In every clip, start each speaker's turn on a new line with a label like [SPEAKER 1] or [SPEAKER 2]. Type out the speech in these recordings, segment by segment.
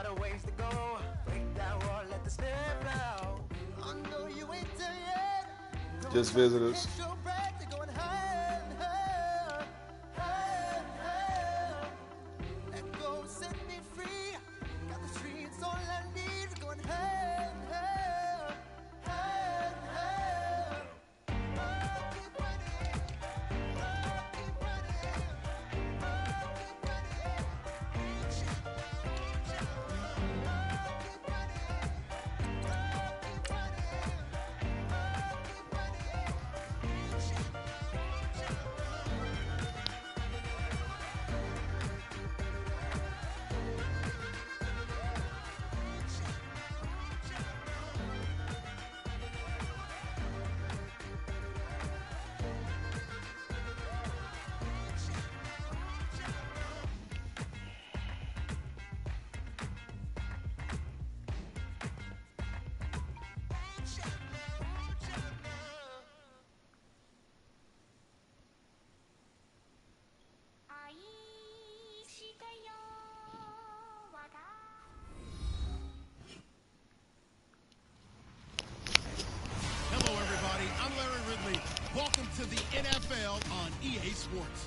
[SPEAKER 1] got a ways to go. Break that wall, let the spirit flow. I know you ain't there yet.
[SPEAKER 2] Just visitors.
[SPEAKER 3] Welcome to the NFL on EA Sports.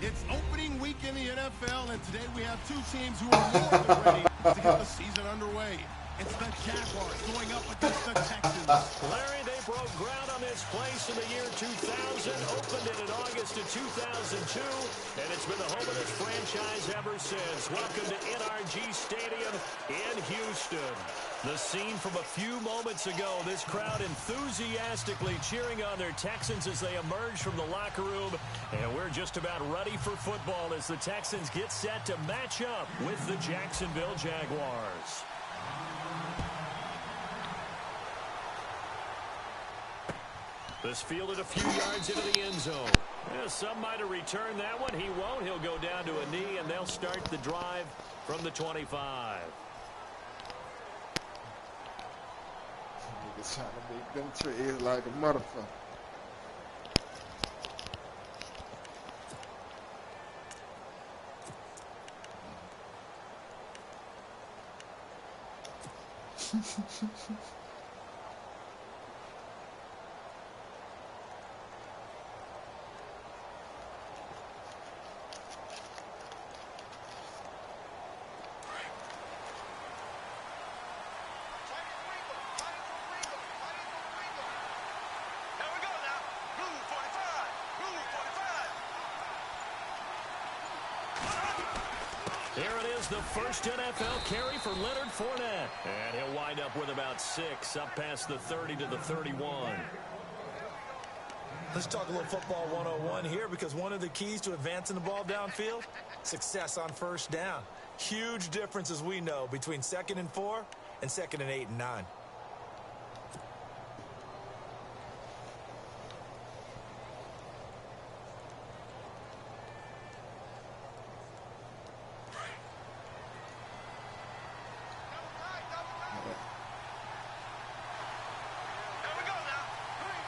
[SPEAKER 3] It's opening week in the NFL, and today we have two teams who are more than ready to get the season underway. It's the Jaguars going up against the Texans.
[SPEAKER 4] Larry, they broke ground on this place in the year 2000, opened it in August of 2002, and it's been the home of this franchise ever since. Welcome to NRG Stadium in Houston. The scene from a few moments ago, this crowd enthusiastically cheering on their Texans as they emerge from the locker room, and we're just about ready for football as the Texans get set to match up with the Jacksonville Jaguars. This fielded a few yards into the end zone. Yeah, some might have returned that one. He won't. He'll go down to a knee, and they'll start the drive from the 25.
[SPEAKER 2] Niggas trying to make them trees like a motherfucker.
[SPEAKER 4] Here it is, the first NFL carry for Leonard Fournette. And he'll wind up with about 6, up past the 30 to the 31.
[SPEAKER 5] Let's talk a little football 101 here, because one of the keys to advancing the ball downfield, success on first down. Huge difference, as we know, between 2nd and 4 and 2nd and 8 and 9.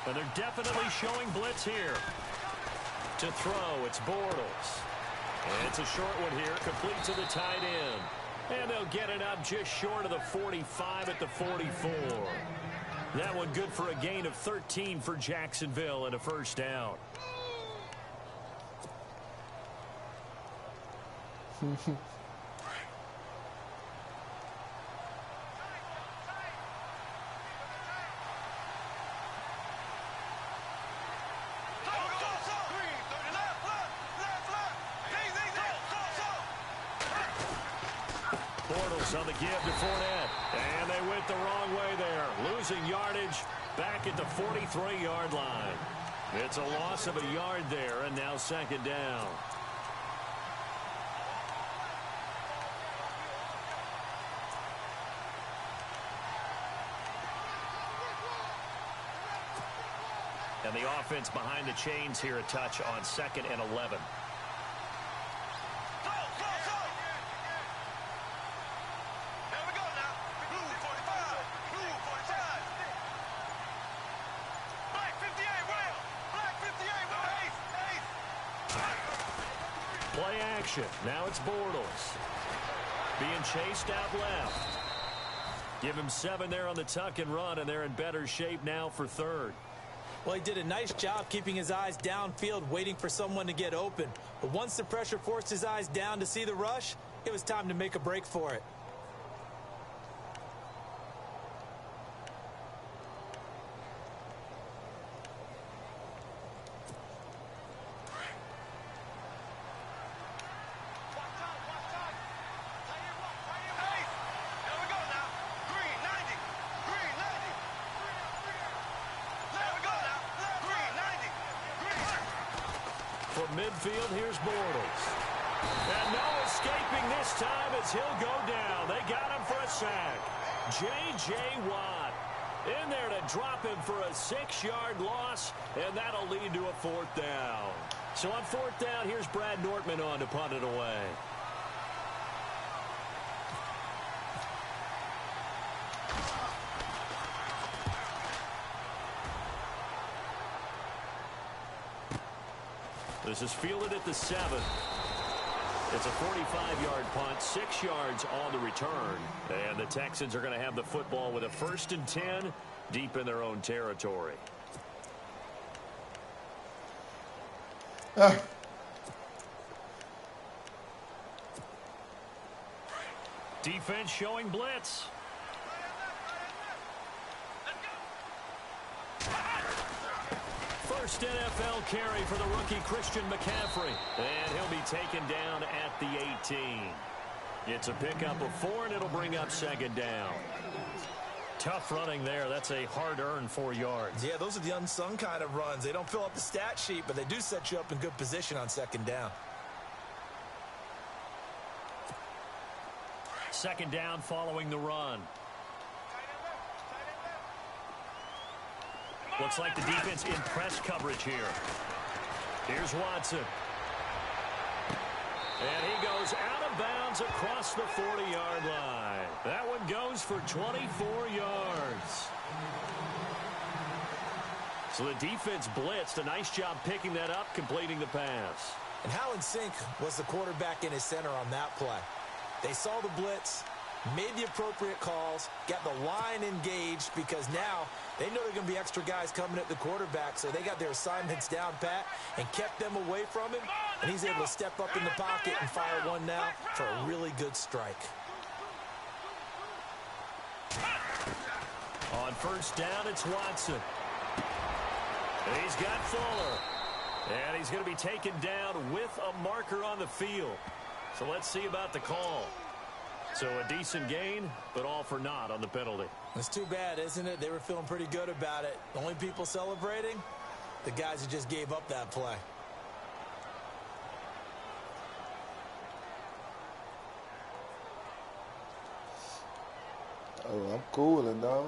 [SPEAKER 4] And they're definitely showing blitz here. To throw, it's Bortles. And it's a short one here, complete to the tight end. And they'll get it up just short of the 45 at the 44. That one good for a gain of 13 for Jacksonville and a first down. Bortles on the give to Fournette. And they went the wrong way there. Losing yardage back at the 43-yard line. It's a loss of a yard there, and now second down. And the offense behind the chains here, a touch on 2nd and 11. Play action. Now it's Bortles. Being chased out left. Give him 7 there on the tuck and run, and they're in better shape now for third.
[SPEAKER 5] Well, he did a nice job keeping his eyes downfield, waiting for someone to get open. But once the pressure forced his eyes down to see the rush, it was time to make a break for it.
[SPEAKER 4] From midfield, here's Bortles. And no escaping this time as he'll go down. They got him for a sack. J.J. Watt in there to drop him for a 6-yard loss, and that'll lead to a 4th down. So on 4th down, here's Brad Nortman on to punt it away. This is fielded at the 7. It's a 45-yard punt, 6 yards on the return. And the Texans are going to have the football with a 1st and 10 deep in their own territory. Defense showing blitz. First NFL carry for the rookie Christian McCaffrey. And he'll be taken down at the 18. It's a pickup of 4, and it'll bring up 2nd down. Tough running there. That's a hard-earned 4 yards.
[SPEAKER 5] Yeah, those are the unsung kind of runs. They don't fill up the stat sheet, but they do set you up in good position on 2nd down.
[SPEAKER 4] 2nd down following the run. Looks like the defense in press coverage here. Here's Watson. And he goes out of bounds across the 40-yard line. That one goes for 24 yards. So the defense blitzed. A nice job picking that up, completing the pass.
[SPEAKER 5] And how in sync was the quarterback in his center on that play? They saw the blitz, made the appropriate calls, got the line engaged, because now they know there are going to be extra guys coming at the quarterback, so they got their assignments down pat and kept them away from him, and he's able to step up in the pocket and fire one now for a really good strike.
[SPEAKER 4] On 1st down, it's Watson. And he's got Fuller. And he's going to be taken down with a marker on the field. So let's see about the call. So a decent gain, but all for naught on the penalty.
[SPEAKER 5] It's too bad, isn't it? They were feeling pretty good about it. The only people celebrating, the guys who just gave up that play.
[SPEAKER 2] Oh, I'm cooling, dog.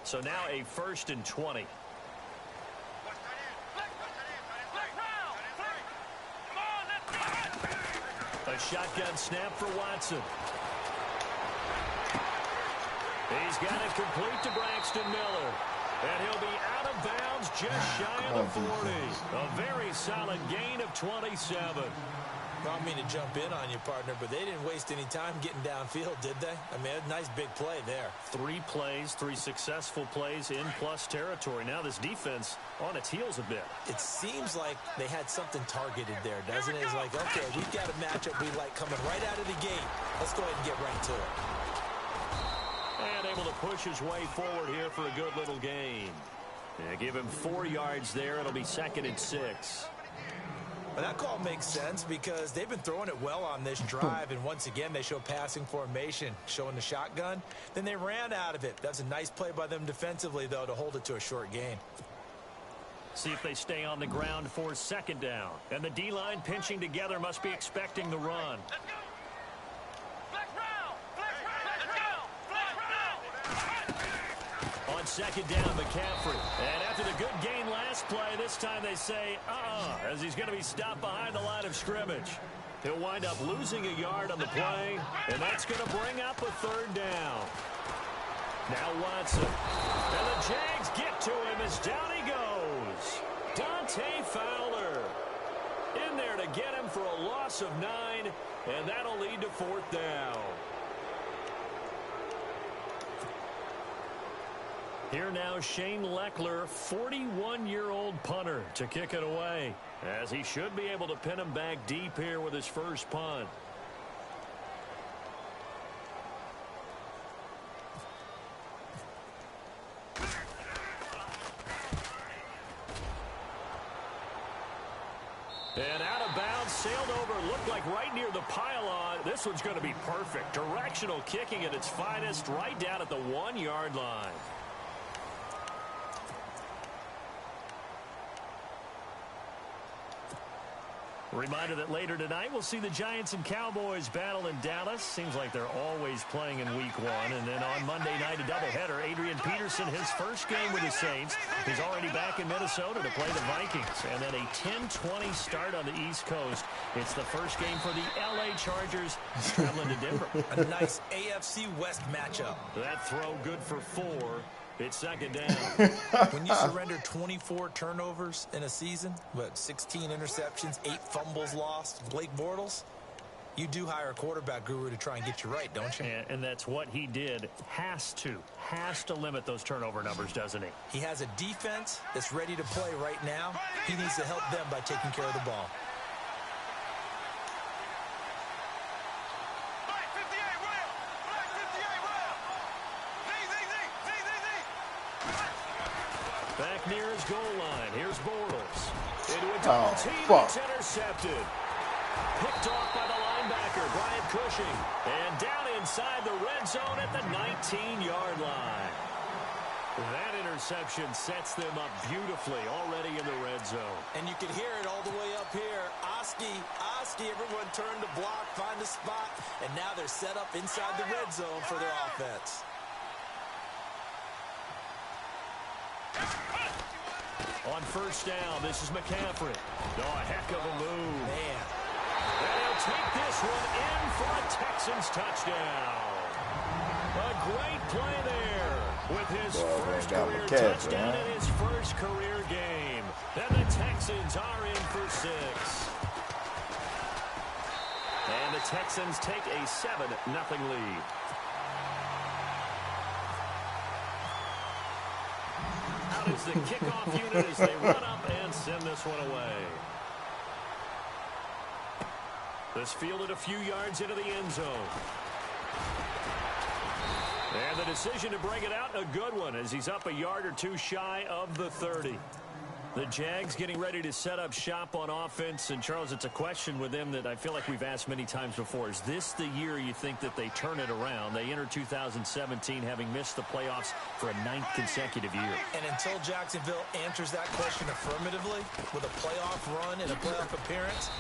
[SPEAKER 4] So now a 1st and 20. A shotgun snap for Watson. He's got it complete to Braxton Miller. And he'll be out of bounds just shy of the 40. A very solid gain of 27.
[SPEAKER 5] I don't mean to jump in on you, partner, but they didn't waste any time getting downfield, did they? I mean, a nice big play there.
[SPEAKER 4] 3 plays, 3 successful plays in plus territory. Now this defense on its heels a bit.
[SPEAKER 5] It seems like they had something targeted there, doesn't it? It's like, okay, we've got a matchup we like coming right out of the gate. Let's go ahead and get right to it.
[SPEAKER 4] And able to push his way forward here for a good little gain. Yeah, give him 4 yards there. It'll be 2nd and 6.
[SPEAKER 5] Well, that call makes sense because they've been throwing it well on this drive, and once again they show passing formation, showing the shotgun. Then they ran out of it. That's a nice play by them defensively, though, to hold it to a short gain.
[SPEAKER 4] See if they stay on the ground for 2nd down. And the D-line pinching together must be expecting the run. On 2nd down, McCaffrey. And after the good gain last play, this time they say, as he's going to be stopped behind the line of scrimmage. He'll wind up losing a yard on the play, and that's going to bring up a 3rd down. Now Watson. And the Jags get to him as down he goes. is Dante Fowler. In there to get him for a loss of 9, and that'll lead to 4th down. Here now, Shane Leckler, 41-year-old punter, to kick it away, as he should be able to pin him back deep here with his first punt. And out of bounds, sailed over, looked like right near the pylon. This one's going to be perfect. Directional kicking at its finest, right down at the 1-yard line. Reminder that later tonight we'll see the Giants and Cowboys battle in Dallas. Seems like they're always playing in week 1. And then on Monday night, a doubleheader. Adrian Peterson, his first game with the Saints. He's already back in Minnesota to play the Vikings. And then a 10-20 start on the East Coast. It's the first game for the L.A. Chargers traveling to Denver.
[SPEAKER 5] A nice AFC West matchup.
[SPEAKER 4] That throw good for 4. It's 2nd down.
[SPEAKER 5] When you surrender 24 turnovers in a season, 16 interceptions, 8 fumbles lost, Blake Bortles, you do hire a quarterback guru to try and get you right, don't you?
[SPEAKER 4] And that's what he did. Has to limit those turnover numbers, doesn't he?
[SPEAKER 5] He has a defense that's ready to play right now. He needs to help them by taking care of the ball.
[SPEAKER 4] Back near his goal line. Here's Bortles. Into a double team. It's intercepted. Picked off by the linebacker, Brian Cushing. And down inside the red zone at the 19-yard line. That interception sets them up beautifully already in the red zone.
[SPEAKER 5] And you can hear it all the way up here. Oski, everyone turned to block, find a spot, and now they're set up inside the red zone for their offense.
[SPEAKER 4] On first down, this is McCaffrey. Oh, a heck of a move.
[SPEAKER 5] Man.
[SPEAKER 4] And he'll take this one in for a Texans touchdown. A great play there with his first career touchdown in his first career game. And the Texans are in for 6. And the Texans take a 7-0 lead. Is the kickoff unit as they run up and send this one away. This fielded a few yards into the end zone. And the decision to bring it out, a good one, as he's up a yard or 2 shy of the 30. The Jags getting ready to set up shop on offense. And, Charles, it's a question with them that I feel like we've asked many times before. Is this the year you think that they turn it around? They enter 2017 having missed the playoffs for a 9th consecutive year.
[SPEAKER 5] And until Jacksonville answers that question affirmatively with a playoff run and a playoff appearance,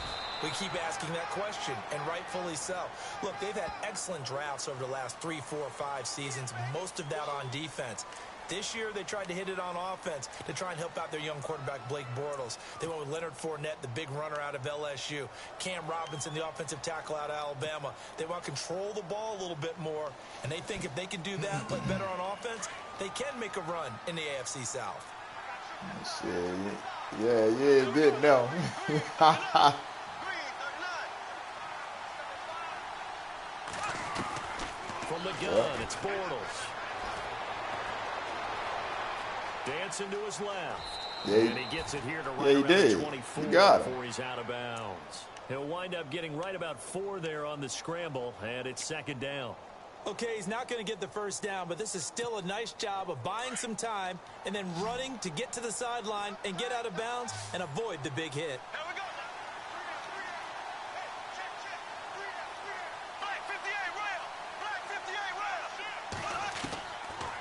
[SPEAKER 5] we keep asking that question, and rightfully so. Look, they've had excellent drafts over the last 3, 4, 5 seasons, most of that on defense. This year, they tried to hit it on offense to try and help out their young quarterback, Blake Bortles. They went with Leonard Fournette, the big runner out of LSU. Cam Robinson, the offensive tackle out of Alabama. They want to control the ball a little bit more, and they think if they can do that, play better on offense, they can make a run in the AFC South.
[SPEAKER 2] Yeah, it did now.
[SPEAKER 4] From the gun, it's Bortles. Dancing to his left.
[SPEAKER 2] Yeah,
[SPEAKER 4] and he gets it here to right around the 24 before he's out of bounds. He'll wind up getting right about 4 there on the scramble, and it's 2nd down.
[SPEAKER 5] Okay, he's not going to get the first down, but this is still a nice job of buying some time and then running to get to the sideline and get out of bounds and avoid the big hit.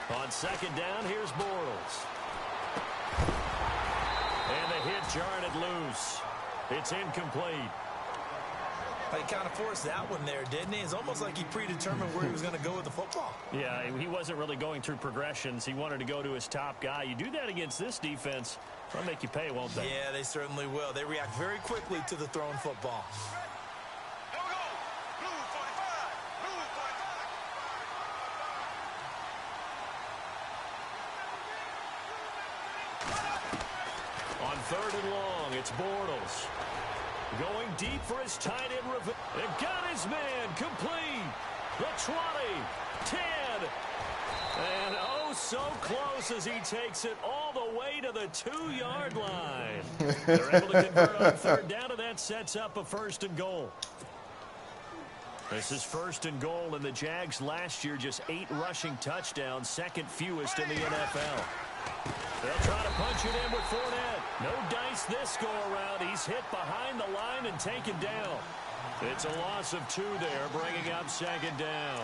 [SPEAKER 4] On 2nd down, here's Bortles. And the hit jarred it loose. It's incomplete.
[SPEAKER 5] He kind of forced that one there, didn't he? It's almost like he predetermined where he was going to go with the football.
[SPEAKER 4] Yeah, he wasn't really going through progressions. He wanted to go to his top guy. You do that against this defense, they'll make you pay, won't they?
[SPEAKER 5] Yeah, they certainly will. They react very quickly to the thrown football.
[SPEAKER 4] third and long. It's Bortles. Going deep for his tight end. And got his man complete. The 20, 10, and oh, so close as he takes it all the way to the 2-yard line. They're able to convert on third down, and that sets up a 1st and goal. This is 1st and goal, and the Jags last year just 8 rushing touchdowns, 2nd fewest in the NFL. They'll try to punch it in with Fournette. No dice this go-around. He's hit behind the line and taken down. It's a loss of 2 there, bringing up 2nd down.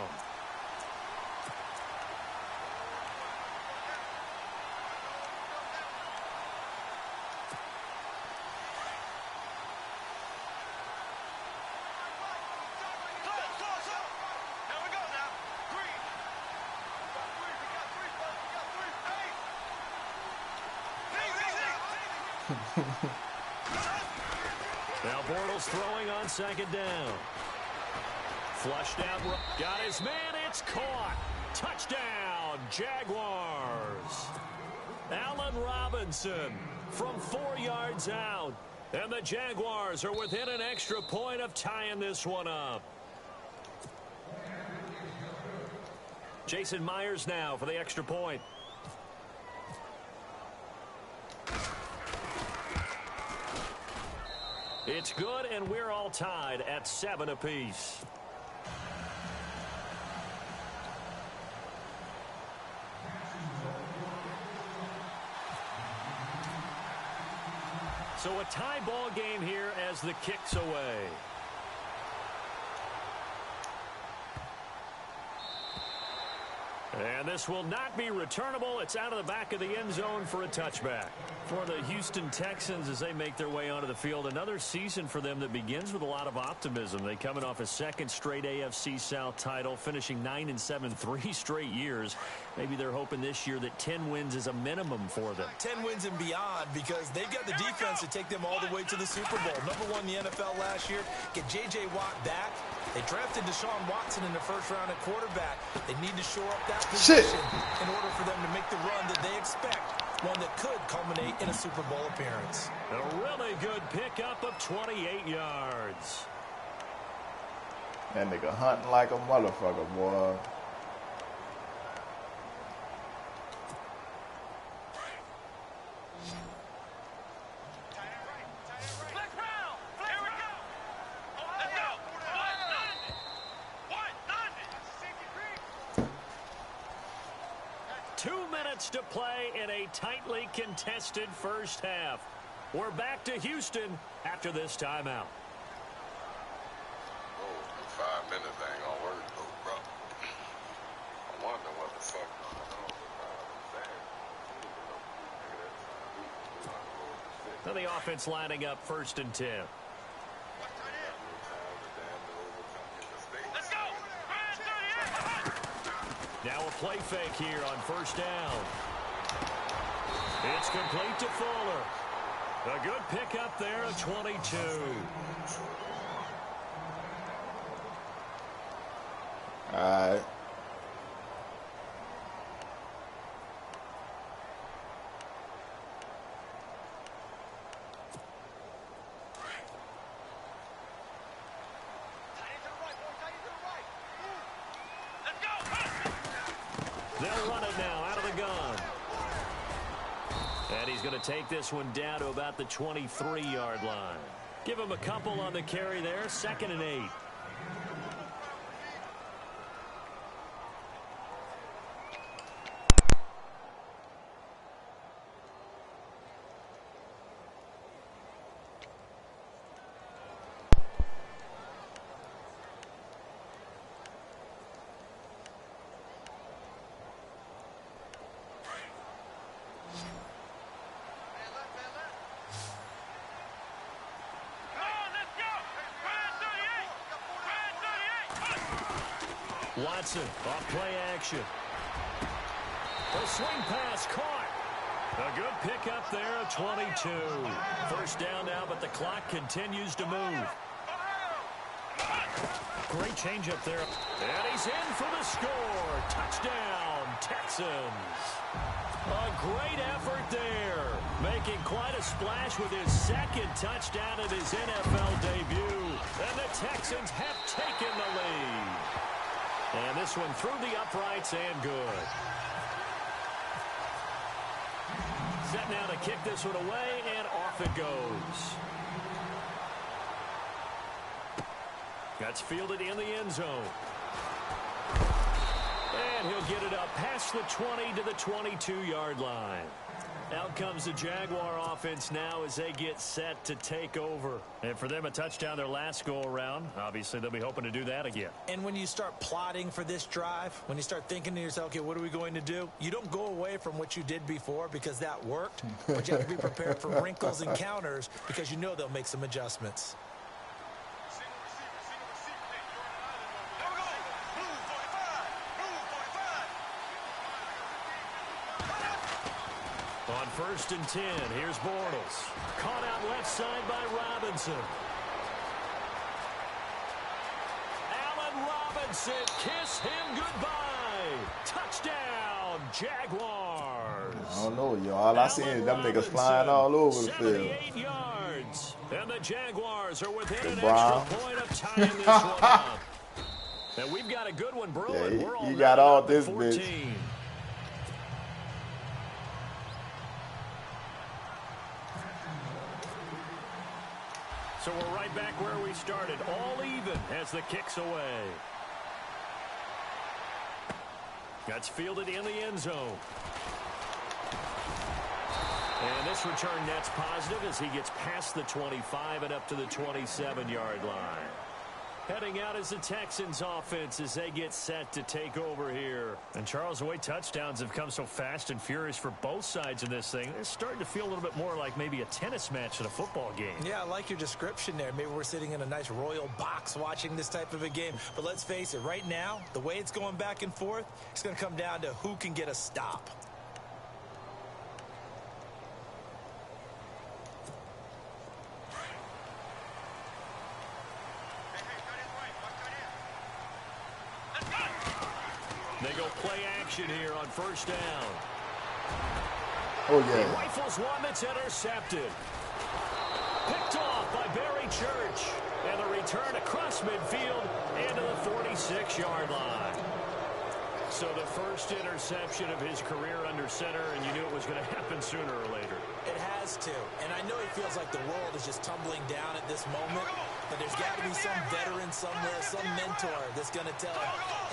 [SPEAKER 4] Now Bortles throwing on 2nd down. Flushed out. Got his man. It's caught. Touchdown, Jaguars. Allen Robinson from 4 yards out. And the Jaguars are within an extra point of tying this one up. Jason Myers now for the extra point. It's good, and we're all tied at 7 apiece. So a tie ball game here as the kick's away. And this will not be returnable. It's out of the back of the end zone for a touchback. For the Houston Texans as they make their way onto the field, another season for them that begins with a lot of optimism. They coming off a 2nd straight AFC South title, finishing 9-7 3 straight years. Maybe they're hoping this year that 10 wins is a minimum for them.
[SPEAKER 5] 10 wins and beyond, because they've got the defense to take them all the way to the Super Bowl. #1 in the NFL last year. Get J.J. Watt back. They drafted Deshaun Watson in the 1st round at quarterback. They need to shore up that position in order for them to make the run that they expect, one that could culminate in a Super Bowl appearance.
[SPEAKER 4] A really good pickup of 28 yards.
[SPEAKER 2] That nigga hunting like a motherfucker, boy.
[SPEAKER 4] To play in a tightly contested first half. We're back to Houston after this timeout.
[SPEAKER 6] Oh, the 5-minute thing don't work, though, bro. I wonder what the fuck going on.
[SPEAKER 4] Now the offense lining up 1st and 10. Now a play fake here on 1st down. It's complete to Fuller. A good pickup there at 22.
[SPEAKER 2] All right.
[SPEAKER 4] They'll run it now out of the gun. And he's going to take this one down to about the 23-yard line. Give him a couple on the carry there. 2nd and 8. Watson off play action. The swing pass caught. A good pickup there at 22. 1st down now, but the clock continues to move. Great change up there. And he's in for the score. Touchdown, Texans. A great effort there. Making quite a splash with his second touchdown in his NFL debut. And the Texans have taken the lead. And this one through the uprights and good. Set now to kick this one away, and off it goes. That's fielded in the end zone. And he'll get it up past the 20 to the 22-yard line. Out comes the Jaguar offense now as they get set to take over. And for them, a touchdown their last go-around. Obviously, they'll be hoping to do that again.
[SPEAKER 5] And when you start plotting for this drive, when you start thinking to yourself, okay, what are we going to do? You don't go away from what you did before because that worked. But you have to be prepared for wrinkles and counters because you know they'll make some adjustments.
[SPEAKER 4] On 1st and 10, here's Bortles. Caught out left side by Robinson. Allen Robinson, kiss him goodbye. Touchdown, Jaguars.
[SPEAKER 2] I don't know, y'all. All I see is them niggas flying all over the field.
[SPEAKER 4] 78 yards. And the Jaguars are within an
[SPEAKER 2] Brown.
[SPEAKER 4] extra point of tying this one up. And we've got a good one brewing.
[SPEAKER 2] Yeah,
[SPEAKER 4] We're all
[SPEAKER 2] you got all this,
[SPEAKER 4] 14.
[SPEAKER 2] bitch.
[SPEAKER 4] So we're right back where we started, all even as the kick's away. That's fielded in the end zone. And this return net's positive as he gets past the 25 and up to the 27-yard line. Heading out as the Texans offense as they get set to take over here. And Charles, the way touchdowns have come so fast and furious for both sides in this thing, it's starting to feel a little bit more like maybe a tennis match than a football game. Yeah, I like your description there. Maybe we're sitting in a nice royal box watching this type of a game. But let's face it, right now, the way it's going back and forth, it's going to come down to who can get a stop. They go play action here on 1st down.
[SPEAKER 2] Oh, yeah.
[SPEAKER 4] He rifles one that's intercepted. Picked off by Barry Church. And the return across midfield into the 46-yard line. So the first interception of his career under center, and you knew it was going to happen sooner or later. It has to. And I know it feels like the world is just tumbling down at this moment. But there's got to be some veteran somewhere, some mentor that's going to tell him,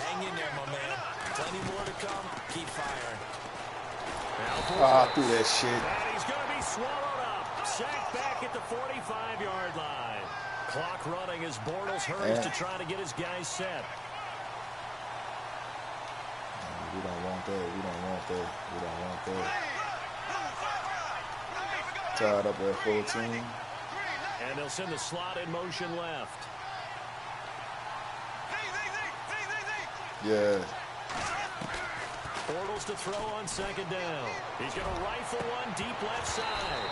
[SPEAKER 4] hang in there, my man. Plenty more to come. Keep firing.
[SPEAKER 2] Through that shit.
[SPEAKER 4] And he's going to be swallowed up. Sacked back at the 45-yard line. Clock running as Bortles hurries to try to get his guys set.
[SPEAKER 2] We don't want that. We don't want that. We don't want that. Tied up at 14.
[SPEAKER 4] And they'll send the slot in motion left.
[SPEAKER 2] Yeah.
[SPEAKER 4] Bortles to throw on 2nd down. He's going to rifle one deep left side.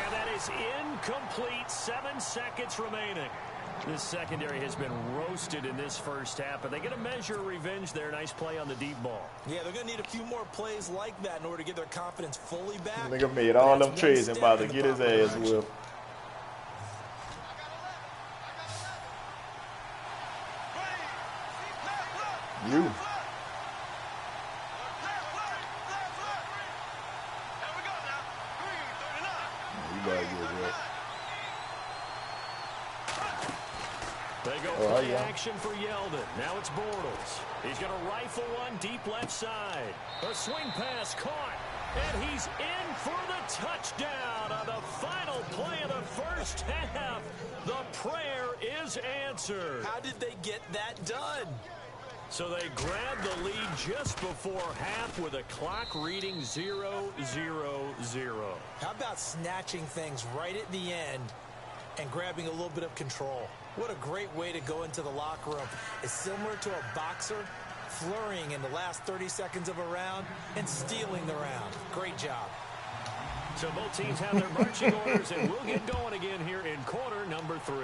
[SPEAKER 4] And that is incomplete. 7 seconds remaining. This secondary has been roasted in this first half, but they get a measure of revenge there. Nice play on the deep ball. Yeah, they're going to need a few more plays like that in order to get their confidence fully back.
[SPEAKER 2] Nigga made all them trades and about to get his ass whipped. You. You gotta get it.
[SPEAKER 4] They go play action for Yeldon. Now it's Bortles. He's going to rifle one deep left side. A swing pass caught. And he's in for the touchdown on the final play of the first half. The prayer is answered. How did they get that done? So they grabbed the lead just before half with a clock reading 0-0-0. How about snatching things right at the end and grabbing a little bit of control? What a great way to go into the locker room. It's similar to a boxer flurrying in the last 30 seconds of a round and stealing the round. Great job. So both teams have their marching orders, and we'll get going again here in quarter number 3.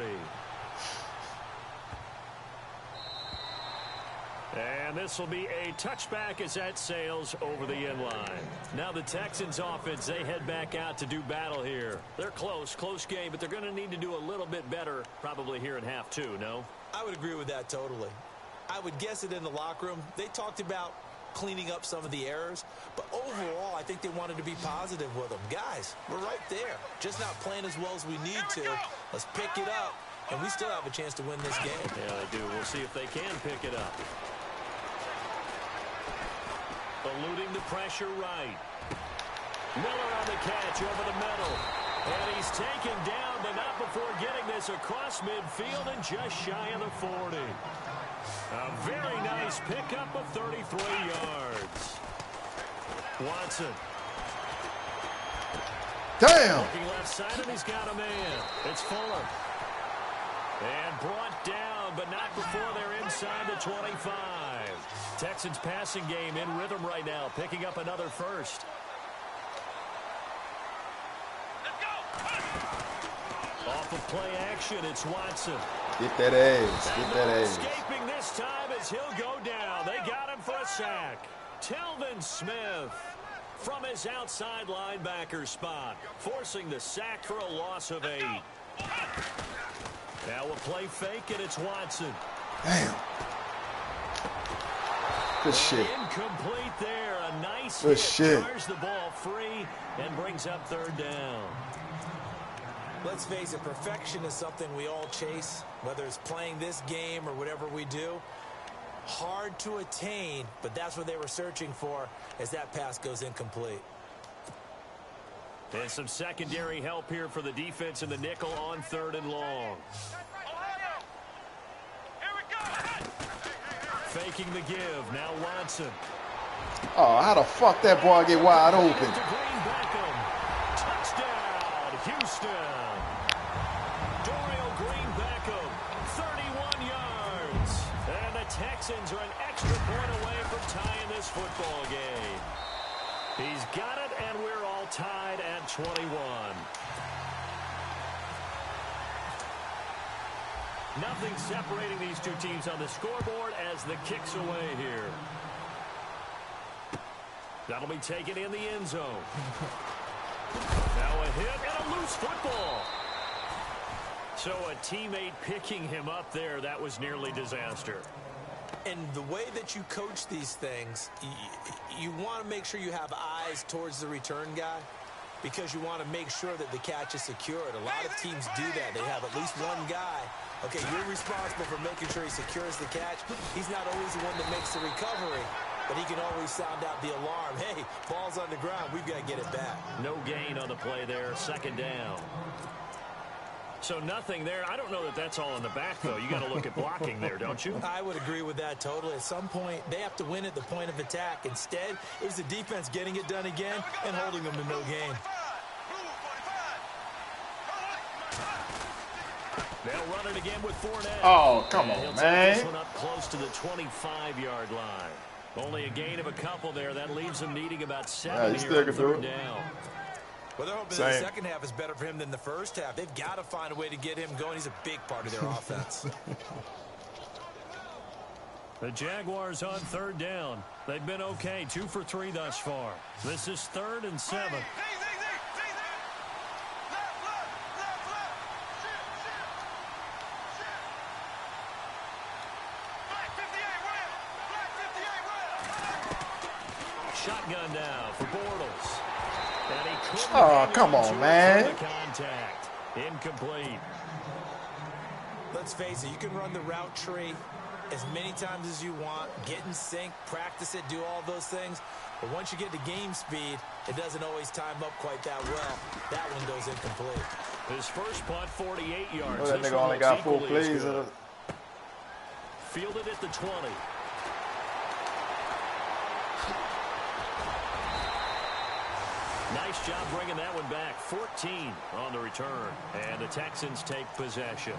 [SPEAKER 4] And this will be a touchback as that sails over the end line. Now the Texans offense, they head back out to do battle here. They're close game, but they're going to need to do a little bit better probably here in half two, no?
[SPEAKER 5] I would agree with that totally. I would guess it in the locker room. They talked about cleaning up some of the errors, but overall I think they wanted to be positive with them. Guys, we're right there. Just not playing as well as we need to. Let's pick it up, and we still have a chance to win this game.
[SPEAKER 4] Yeah, they do. We'll see if they can pick it up. Eluding the pressure right. Miller on the catch over the middle. And he's taken down, but not before getting this across midfield and just shy of the 40. A very nice pickup of 33 yards. Watson.
[SPEAKER 2] Damn!
[SPEAKER 4] Looking left side, and he's got a man. It's Fuller. And brought down, but not before they're inside the 25. Texans passing game in rhythm right now, picking up another first. Off of play action, it's Watson.
[SPEAKER 2] Get that ass. Get that ass.
[SPEAKER 4] Escaping this time as he'll go down. They got him for a sack. Telvin Smith from his outside linebacker spot, forcing the sack for a loss of 8. Now a play fake, and it's Watson.
[SPEAKER 2] Damn. Good shit.
[SPEAKER 4] Incomplete there. A nice
[SPEAKER 2] Good
[SPEAKER 4] hit.
[SPEAKER 2] shit.
[SPEAKER 4] Jars the ball free and brings up third down.
[SPEAKER 5] Let's face it, perfection is something we all chase, whether it's playing this game or whatever we do. Hard to attain, but that's what they were searching for as that pass goes incomplete.
[SPEAKER 4] And some secondary help here for the defense in the nickel on 3rd and long. Faking the give. Now Watson.
[SPEAKER 2] Oh, how the fuck that boy get wide open?
[SPEAKER 4] To Green Beckham. Touchdown, Houston. Dorial Green Beckham, 31 yards. And the Texans are an extra point away from tying this football game. He's got it, and we're all tied at 21. Nothing separating these two teams on the scoreboard as the kick's away here. That'll be taken in the end zone. Now a hit and a loose football. So a teammate picking him up there, that was nearly disaster.
[SPEAKER 5] And the way that you coach these things, you want to make sure you have eyes towards the return guy because you want to make sure that the catch is secured. A lot of teams do that. They have at least one guy. Okay, you're responsible for making sure he secures the catch. He's not always the one that makes the recovery, but he can always sound out the alarm. Hey, ball's on the ground. We've got to get it back.
[SPEAKER 4] No gain on the play there. 2nd down. So nothing there. I don't know that that's all in the back, though. You got to look at blocking there, don't you?
[SPEAKER 5] I would agree with that totally. At some point, they have to win at the point of attack. Instead, it was the defense getting it done again and holding them to no gain.
[SPEAKER 4] They'll run it again with Fournette.
[SPEAKER 2] Oh, come
[SPEAKER 4] and
[SPEAKER 2] on,
[SPEAKER 4] he'll
[SPEAKER 2] man.
[SPEAKER 4] take this one up close to the 25-yard line. Only a gain of a couple there. That leaves him needing about 7
[SPEAKER 2] you
[SPEAKER 4] here
[SPEAKER 2] still
[SPEAKER 4] on
[SPEAKER 2] can do
[SPEAKER 4] 3rd
[SPEAKER 2] it.
[SPEAKER 4] down.
[SPEAKER 5] Well, they're hoping that the second half is better for him than the first half. They've got to find a way to get him going. He's a big part of their offense.
[SPEAKER 4] The Jaguars on 3rd down. They've been okay, 2 for 3 thus far. This is 3rd and 7. Shotgun now for Bortles. And he couldn't hang
[SPEAKER 2] come
[SPEAKER 4] on
[SPEAKER 2] on,
[SPEAKER 4] to it
[SPEAKER 2] man.
[SPEAKER 4] for the contact. Incomplete.
[SPEAKER 5] Let's face it, you can run the route tree as many times as you want, get in sync, practice it, do all those things. But once you get to game speed, it doesn't always time up quite that well. That one goes incomplete.
[SPEAKER 4] His first punt, 48 yards.
[SPEAKER 2] Oh, that
[SPEAKER 4] This
[SPEAKER 2] nigga
[SPEAKER 4] one
[SPEAKER 2] only
[SPEAKER 4] looks
[SPEAKER 2] got 4
[SPEAKER 4] equally as
[SPEAKER 2] plays.
[SPEAKER 4] good. Fielded at the 20. Nice job bringing that one back. 14 on the return. And the Texans take possession.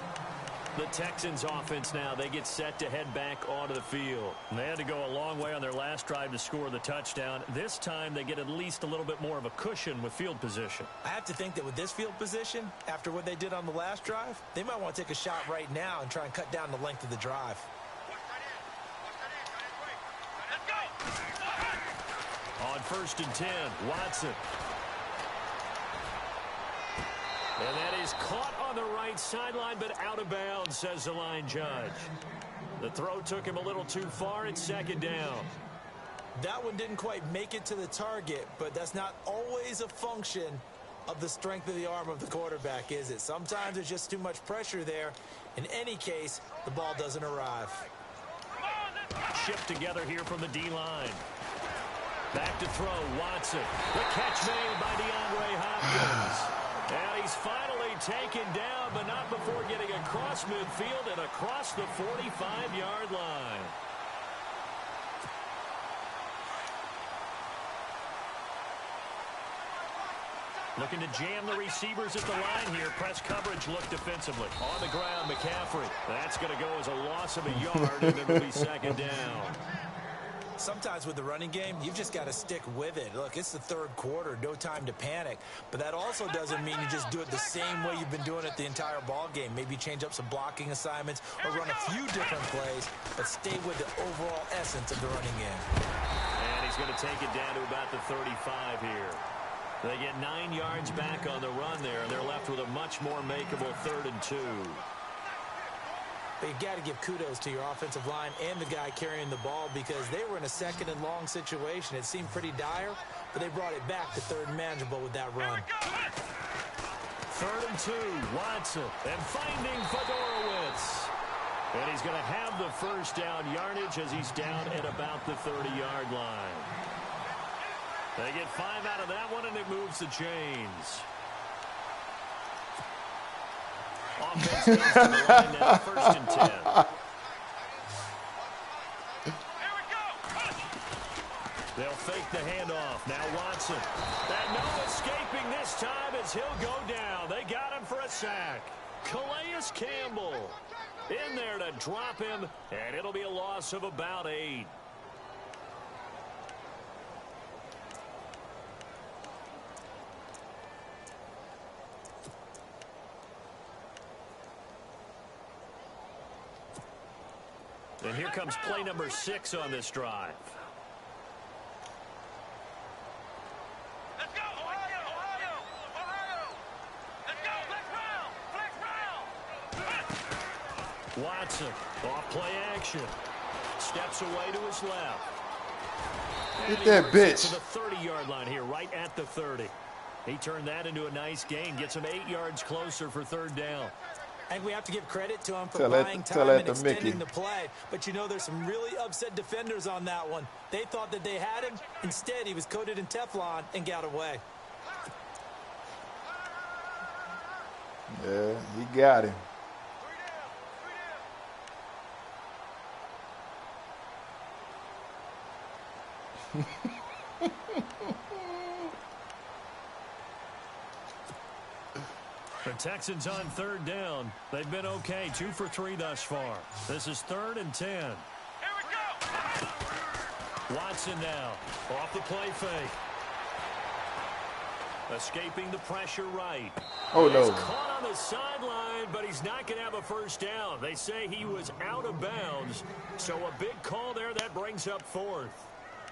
[SPEAKER 4] The Texans offense now, they get set to head back onto the field. And they had to go a long way on their last drive to score the touchdown. This time they get at least a little bit more of a cushion with field position.
[SPEAKER 5] I have to think that with this field position, after what they did on the last drive, they might want to take a shot right now and try and cut down the length of the drive.
[SPEAKER 4] 1st and 10. Watson. And that is caught on the right sideline, but out of bounds, says the line judge. The throw took him a little too far. It's 2nd down.
[SPEAKER 5] That one didn't quite make it to the target, but that's not always a function of the strength of the arm of the quarterback, is it? Sometimes there's just too much pressure there. In any case, the ball doesn't arrive.
[SPEAKER 4] Shipped together here from the D-line. Back to throw, Watson. The catch made by DeAndre Hopkins. And he's finally taken down, but not before getting across midfield and across the 45-yard line. Looking to jam the receivers at the line here. Press coverage look defensively. On the ground, McCaffrey. That's going to go as a loss of a yard, and it'll be 2nd down.
[SPEAKER 5] Sometimes with the running game, you've just got to stick with it. Look, it's the 3rd quarter, no time to panic. But that also doesn't mean you just do it the same way you've been doing it the entire ball game. Maybe change up some blocking assignments or run a few different plays, but stay with the overall essence of the running game.
[SPEAKER 4] And he's going to take it down to about the 35 here. They get 9 yards back on the run there, and they're left with a much more makeable 3rd and 2.
[SPEAKER 5] But you've got to give kudos to your offensive line and the guy carrying the ball because they were in a 2nd and long situation. It seemed pretty dire, but they brought it back to 3rd and manageable with that run.
[SPEAKER 4] 3rd and 2, Watson, and finding Fedorowicz. And he's going to have the 1st down yardage as he's down at about the 30-yard line. They get 5 out of that one, and it moves the chains. Offense goes to the line now, 1st and 10. They'll fake the handoff. Now Watson. And no escaping this time as he'll go down. They got him for a sack. Calais Campbell in there to drop him, and it'll be a loss of about 8. And here comes play number 6 on this drive.
[SPEAKER 7] Let's go, Ohio! Ohio! Ohio! Let's go! Flex round!
[SPEAKER 4] Watson, off play action. Steps away to his left.
[SPEAKER 2] Get that bitch.
[SPEAKER 4] To the 30-yard line here, right at the 30. He turned that into a nice gain. Gets him 8 yards closer for 3rd down.
[SPEAKER 5] I think we have to give credit to him for buying time and extending the play. But, you know, there's some really upset defenders on that one. They thought that they had him. Instead, he was coated in Teflon and got away.
[SPEAKER 2] Yeah, he got him.
[SPEAKER 4] The Texans on 3rd down. They've been okay, 2 for 3 thus far. This is 3rd and 10.
[SPEAKER 7] Here we go!
[SPEAKER 4] Watson now, off the play fake. Escaping the pressure right.
[SPEAKER 2] Oh, no.
[SPEAKER 4] He's caught on the sideline, but he's not going to have a 1st down. They say he was out of bounds, so a big call there that brings up 4th.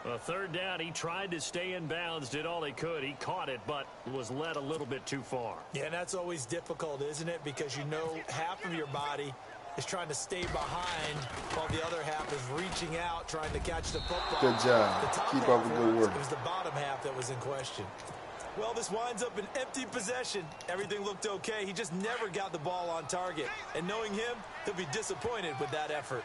[SPEAKER 4] A 3rd down, he tried to stay in bounds, did all he could. He caught it, but was led a little bit too far.
[SPEAKER 5] Yeah, and that's always difficult, isn't it? Because you know half of your body is trying to stay behind while the other half is reaching out, trying to catch the football.
[SPEAKER 2] Good job. Keep up with good work.
[SPEAKER 5] It was the bottom half that was in question. Well, this winds up an empty possession. Everything looked okay. He just never got the ball on target. And knowing him, he'll be disappointed with that effort.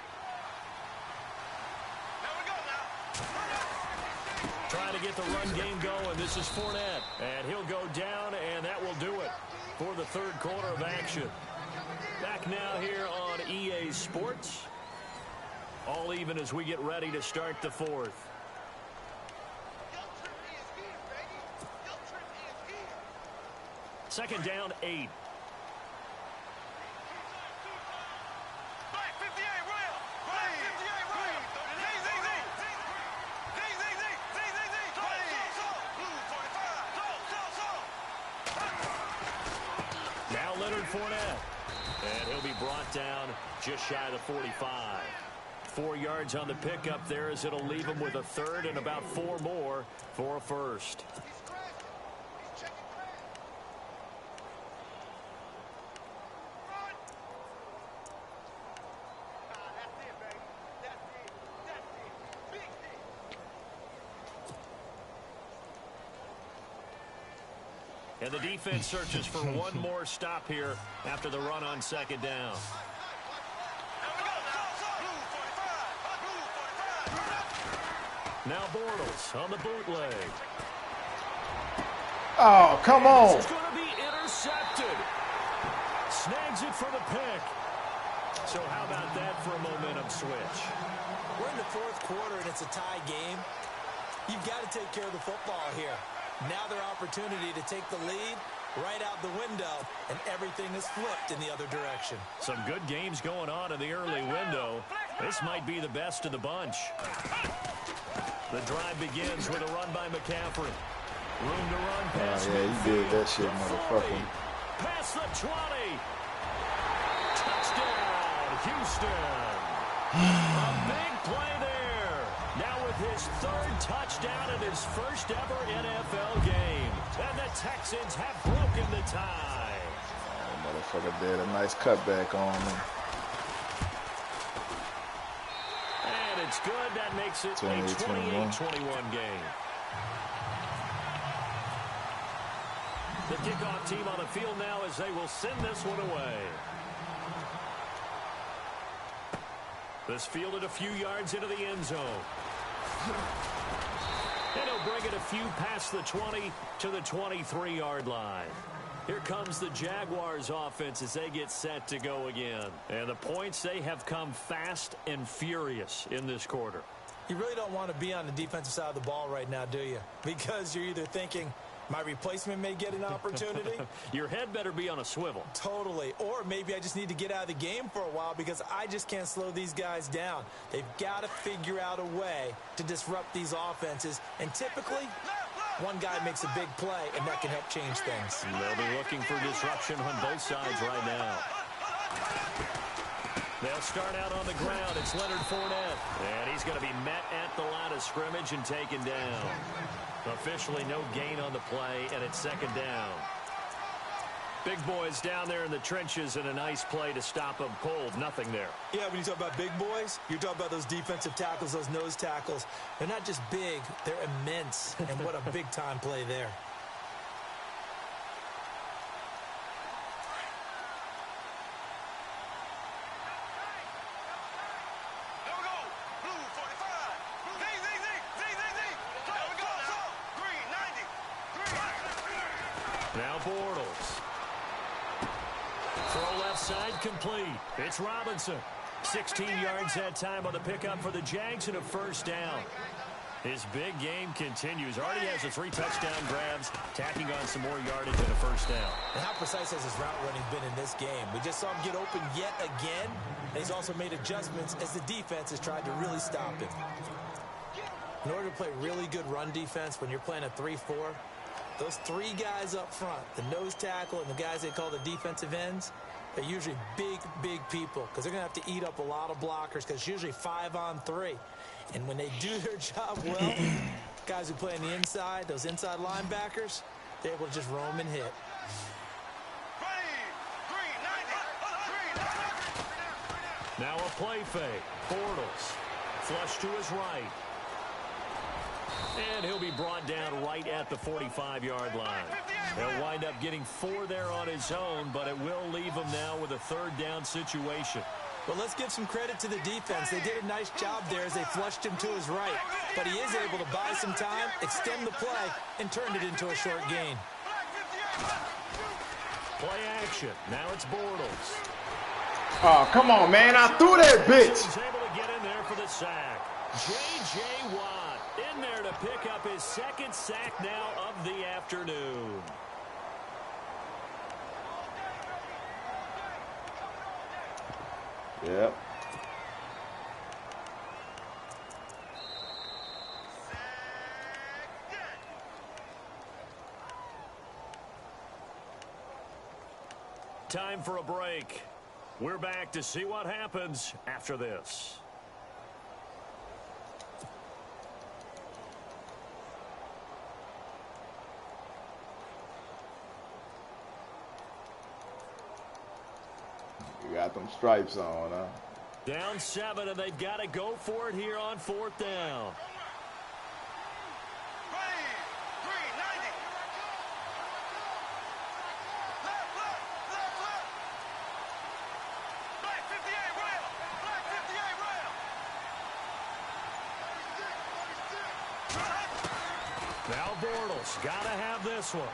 [SPEAKER 4] Trying to get the run game going. This is Fournette. And he'll go down, and that will do it for the 3rd quarter of action. Back now here on EA Sports. All even as we get ready to start the 4th. Second down, 8. Fournette. And he'll be brought down just shy of the 45. 4 yards on the pickup there, as it'll leave him with a third and about 4 more for a first. And the defense searches for one more stop here after the run on second down. Now Bortles on the bootleg.
[SPEAKER 2] Oh, come on.
[SPEAKER 4] This is going to be intercepted. Snags it for the pick. So how about that for a momentum switch?
[SPEAKER 5] We're in the fourth quarter, and it's a tie game. You've got to take care of the football here. Now their opportunity to take the lead right out the window, and everything is flipped in the other direction.
[SPEAKER 4] Some good games going on in the early window. This might be the best of the bunch. The drive begins with a run by McCaffrey. Room to run past
[SPEAKER 2] yeah, you did that shit, motherfucker.
[SPEAKER 4] Past the 20. Touchdown, Houston. A big play there. Now with his third touchdown in his first ever NFL game. And the Texans have broken the tie.
[SPEAKER 2] Oh, motherfucker did a nice cutback on me.
[SPEAKER 4] And it's good. That makes it a 28-21 game. The kickoff team on the field now as they will send this one away. This fielded a few yards into the end zone. And he'll bring it a few past the 20 to the 23-yard line. Here comes the Jaguars offense as they get set to go again. And the points, they have come fast and furious in this quarter.
[SPEAKER 5] You really don't want to be on the defensive side of the ball right now, do you? Because you're either thinking, my replacement may get an opportunity.
[SPEAKER 4] Your head better be on a swivel.
[SPEAKER 5] Totally. Or maybe I just need to get out of the game for a while because I just can't slow these guys down. They've got to figure out a way to disrupt these offenses. And typically, one guy makes a big play, and that can help change things.
[SPEAKER 4] They'll be looking for disruption on both sides right now. They'll start out on the ground. It's Leonard Fournette. And he's going to be met at the line of scrimmage and taken down. Officially no gain on the play, and it's second down. Big boys down there in the trenches, and a nice play to stop them cold. Nothing there.
[SPEAKER 5] Yeah, when you talk about big boys, you're talking about those defensive tackles, those nose tackles. They're not just big, they're immense. And what a big-time play there.
[SPEAKER 4] Now Bortles. Throw left side complete. It's Robinson. 16 yards that time on the pickup for the Jags and a first down. His big game continues. Already has the 3 touchdown grabs, tacking on some more yardage and a first down.
[SPEAKER 5] And how precise has his route running been in this game? We just saw him get open yet again. And he's also made adjustments as the defense has tried to really stop him. In order to play really good run defense when you're playing a 3-4, those 3 guys up front, the nose tackle and the guys they call the defensive ends, they're usually big, big people because they're going to have to eat up a lot of blockers because it's usually 5-on-3. And when they do their job well, guys who play on the inside, those inside linebackers, they're able to just roam and hit.
[SPEAKER 4] Now a play fake. Bortles. Flush to his right. And he'll be brought down right at the 45-yard line. He'll wind up getting 4 there on his own, but it will leave him now with a third down situation.
[SPEAKER 5] Well, let's give some credit to the defense. They did a nice job there as they flushed him to his right. But he is able to buy some time, extend the play, and turn it into a short gain.
[SPEAKER 4] Play action. Now it's Bortles.
[SPEAKER 2] Oh, come on, man. I threw that bitch.
[SPEAKER 4] He's able to get in there for the sack. J.J. Watt in there to pick up his second sack now of the afternoon.
[SPEAKER 2] Yep.
[SPEAKER 4] Time for a break. We're back to see what happens after this.
[SPEAKER 2] Got them stripes on, huh?
[SPEAKER 4] Down 7, and they've got to go for it here on 4th down. Now Bortles got to have this one.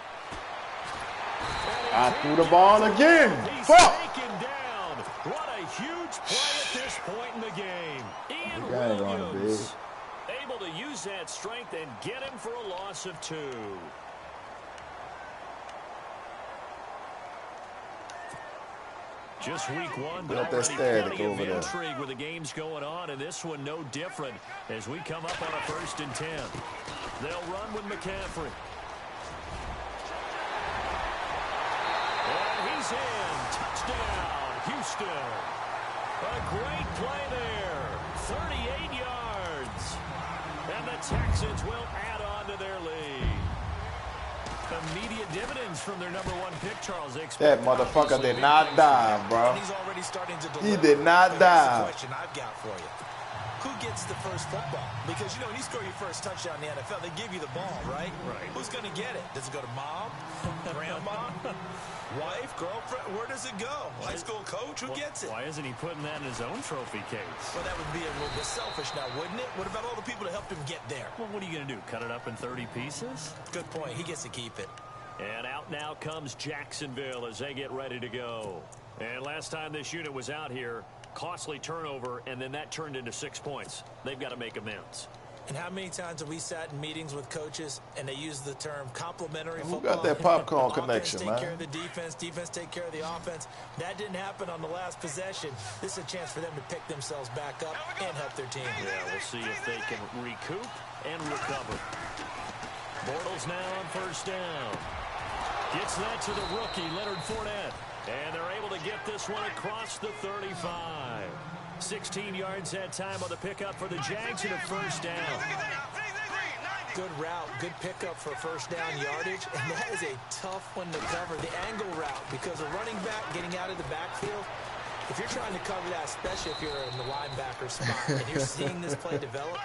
[SPEAKER 2] I threw the ball again.
[SPEAKER 4] He's
[SPEAKER 2] Fuck.
[SPEAKER 4] taken down. What a huge play at this point in the game. Ian
[SPEAKER 2] The game on it,
[SPEAKER 4] Williams able to use that strength and get him for a loss of 2. Just week 1, but
[SPEAKER 2] Got that
[SPEAKER 4] already
[SPEAKER 2] static
[SPEAKER 4] plenty of
[SPEAKER 2] over there.
[SPEAKER 4] intrigue with the games going on, and this one no different as we come up on a 1st and 10. They'll run with McCaffrey. And he's in. Touchdown, Houston. A great play there. 38 yards. And the Texans will add on to their lead. Immediate dividends from their number 1 pick, Charles.
[SPEAKER 2] That motherfucker did not die, bro.
[SPEAKER 5] And he's already starting to
[SPEAKER 2] He
[SPEAKER 5] deliver.
[SPEAKER 2] did not
[SPEAKER 5] But here's the
[SPEAKER 2] die.
[SPEAKER 5] question I've got for you. Who gets the first football? Because, you know, when you score your first touchdown in the NFL, they give you the ball, right?
[SPEAKER 4] Right.
[SPEAKER 5] Who's going to get it? Does it go to mom, grandma, wife, girlfriend? Where does it go? High school coach? Who gets it?
[SPEAKER 4] Why isn't he putting that in his own trophy case?
[SPEAKER 5] Well, that would be a little bit selfish now, wouldn't it? What about all the people that helped him get there?
[SPEAKER 4] Well, what are you going to do, cut it up in 30 pieces?
[SPEAKER 5] Good point. He gets to keep it.
[SPEAKER 4] And out now comes Jacksonville as they get ready to go. And last time this unit was out here, costly turnover, and then that turned into 6 points. They've got to make amends.
[SPEAKER 5] And how many times have we sat in meetings with coaches and they use the term complementary
[SPEAKER 2] Who
[SPEAKER 5] football?
[SPEAKER 2] got that popcorn
[SPEAKER 5] Offense
[SPEAKER 2] connection,
[SPEAKER 5] take
[SPEAKER 2] man?
[SPEAKER 5] care of the defense, defense take care of the offense. That didn't happen on the last possession. This is a chance for them to pick themselves back up and help their team.
[SPEAKER 4] Yeah, we'll see if they can recoup and recover. Bortles now on 1st down. Gets that to the rookie, Leonard Fournette. And they're able to get this one across the 35. 16 yards that time on the pickup for the Jags and a 1st down.
[SPEAKER 5] Good route, good pickup for 1st down yardage, and that is a tough one to cover, the angle route, because a running back getting out of the backfield, if you're trying to cover that, especially if you're in the linebacker spot and you're seeing this play develop,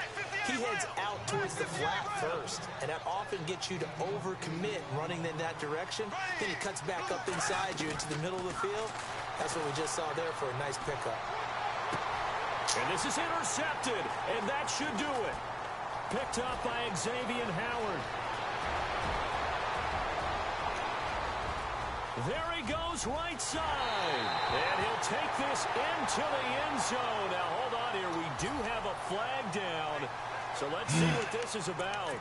[SPEAKER 5] he heads out towards the flat first, and that often gets you to overcommit running in that direction. Then he cuts back up inside you into the middle of the field. That's what we just saw there for a nice pickup.
[SPEAKER 4] And this is intercepted, and that should do it. Picked up by Xavier Howard. There he goes right side. And he'll take this into the end zone. Now, hold on here. We do have a flag down. So let's see what this is about.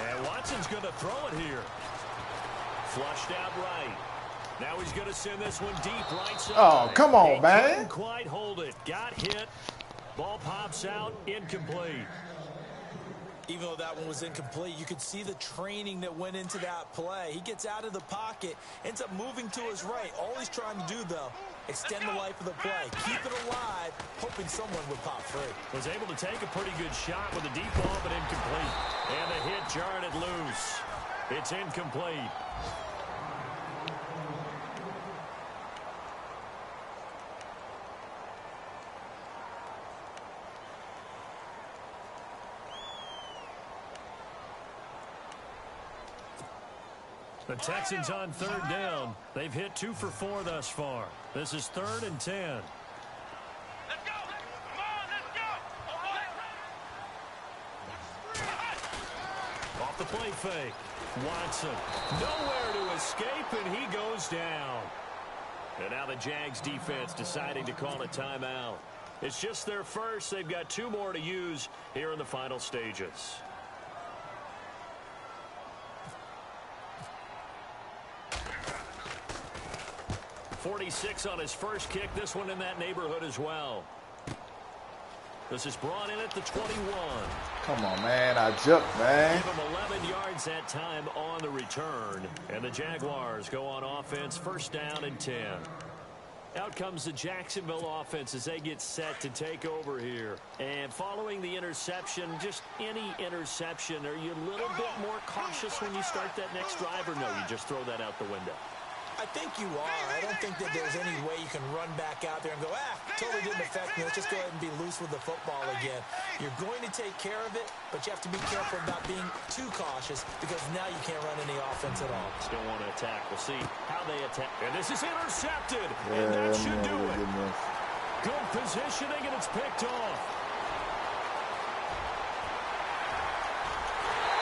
[SPEAKER 4] And Watson's going to throw it here. Flushed out right. Now he's going to send this one deep right side.
[SPEAKER 2] Oh, come on,
[SPEAKER 4] He
[SPEAKER 2] man.
[SPEAKER 4] couldn't quite hold it. Got hit. Ball pops out. Incomplete.
[SPEAKER 5] Even though that one was incomplete, you could see the training that went into that play. He gets out of the pocket, ends up moving to his right. All he's trying to do, though, extend the life of the play. Keep it alive, hoping someone would pop free.
[SPEAKER 4] Was able to take a pretty good shot with a deep ball, but incomplete. And the hit jarred it loose. It's incomplete. The Texans on 3rd down. They've hit 2 for 4 thus far. This is 3rd and 10.
[SPEAKER 7] Let's go! Come on, let's go!
[SPEAKER 4] Off the play fake. Watson nowhere to escape, and he goes down. And now the Jags defense deciding to call a timeout. It's just their first. They've got 2 more to use here in the final stages. .46 on his first kick. This one in that neighborhood as well. This is brought in at the 21.
[SPEAKER 2] Come on, man. I jumped, man.
[SPEAKER 4] Give him 11 yards that time on the return. And the Jaguars go on offense, first down and 10. Out comes the Jacksonville offense as they get set to take over here. And following the interception, just any interception, are you a little bit more cautious when you start that next drive, or no, you just throw that out the window?
[SPEAKER 5] I think you are. I don't think that there's any way you can run back out there and go, totally didn't affect me. Let's just go ahead and be loose with the football again. You're going to take care of it, but you have to be careful about being too cautious because now you can't run any offense at all.
[SPEAKER 4] Still want to attack. We'll see how they attack. And this is intercepted, and that should do it. Good positioning, and it's picked off.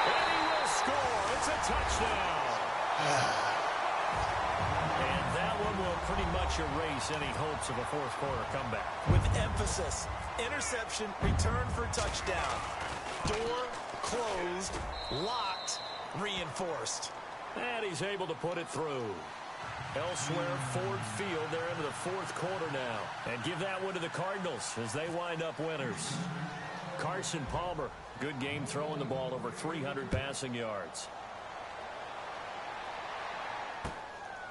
[SPEAKER 4] And he will score. It's a touchdown. Pretty much erase any hopes of a fourth quarter comeback.
[SPEAKER 5] With emphasis, interception, return for touchdown. Door closed, locked, reinforced.
[SPEAKER 4] And he's able to put it through. Elsewhere, Ford Field, they're into the fourth quarter now. And give that one to the Cardinals as they wind up winners. Carson Palmer, good game throwing the ball, over 300 passing yards.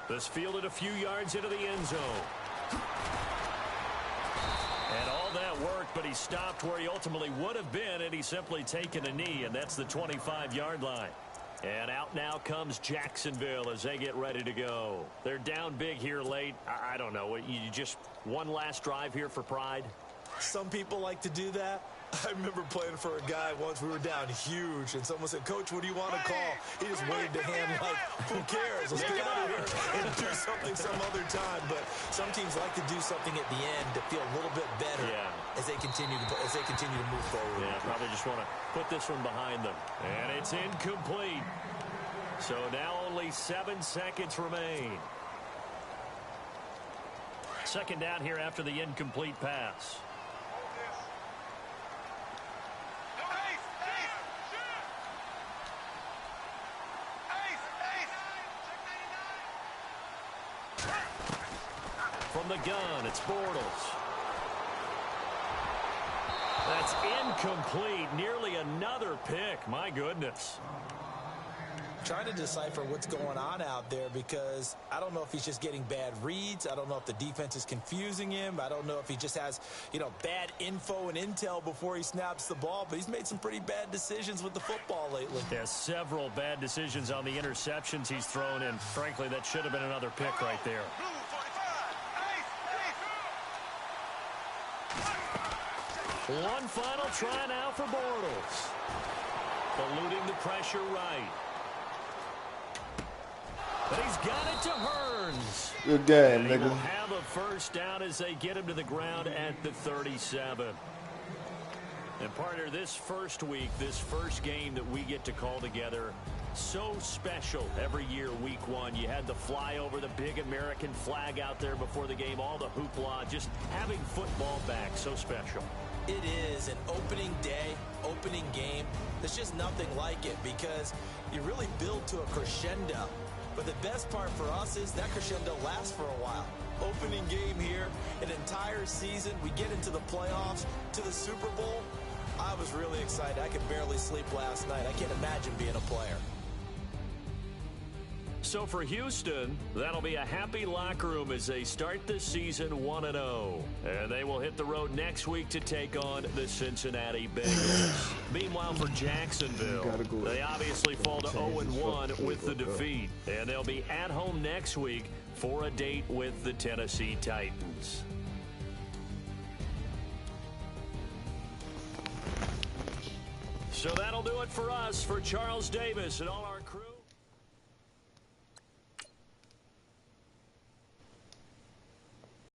[SPEAKER 4] This fielded a few yards into the end zone. And all that worked, but he stopped where he ultimately would have been, and he's simply taken a knee, and that's the 25-yard line. And out now comes Jacksonville as they get ready to go. They're down big here late. I don't know. You just one last drive here for pride?
[SPEAKER 5] Some people like to do that. I remember playing for a guy once. We were down huge, and someone said, "Coach, what do you want to call?" He just waved a hand like, "Who cares? Let's get out of here and do something some other time." But some teams like to do something at the end to feel a little bit better as they continue to move forward.
[SPEAKER 4] Yeah, probably just want to put this one behind them. And it's incomplete. So now only 7 seconds remain. Second down here after the incomplete pass. From the gun, it's Bortles. That's incomplete. Nearly another pick. My goodness.
[SPEAKER 5] Trying to decipher what's going on out there because I don't know if he's just getting bad reads. I don't know if the defense is confusing him. I don't know if he just has, bad info and intel before he snaps the ball. But he's made some pretty bad decisions with the football lately.
[SPEAKER 4] Yeah, several bad decisions on the interceptions he's thrown in. Frankly, that should have been another pick right there. One final try now for Bortles. Eluding the pressure right. But he's got it to Hearns.
[SPEAKER 2] Good game,
[SPEAKER 4] He
[SPEAKER 2] nigga.
[SPEAKER 4] will have a first down as they get him to the ground at the 37. And partner, this first week, this first game that we get to call together, so special every year, week one. You had the flyover, the big American flag out there before the game, all the hoopla, just having football back, so special.
[SPEAKER 5] It is an opening day, opening game. There's just nothing like it because you really build to a crescendo. But the best part for us is that crescendo lasts for a while. Opening game here, an entire season. We get into the playoffs, to the Super Bowl. I was really excited. I could barely sleep last night. I can't imagine being a player.
[SPEAKER 4] So for Houston, that'll be a happy locker room as they start the season 1-0. And they will hit the road next week to take on the Cincinnati Bengals. Meanwhile, for Jacksonville, they obviously fall to 0-1 with the defeat. And they'll be at home next week for a date with the Tennessee Titans. So that'll do it for us. For Charles Davis and all our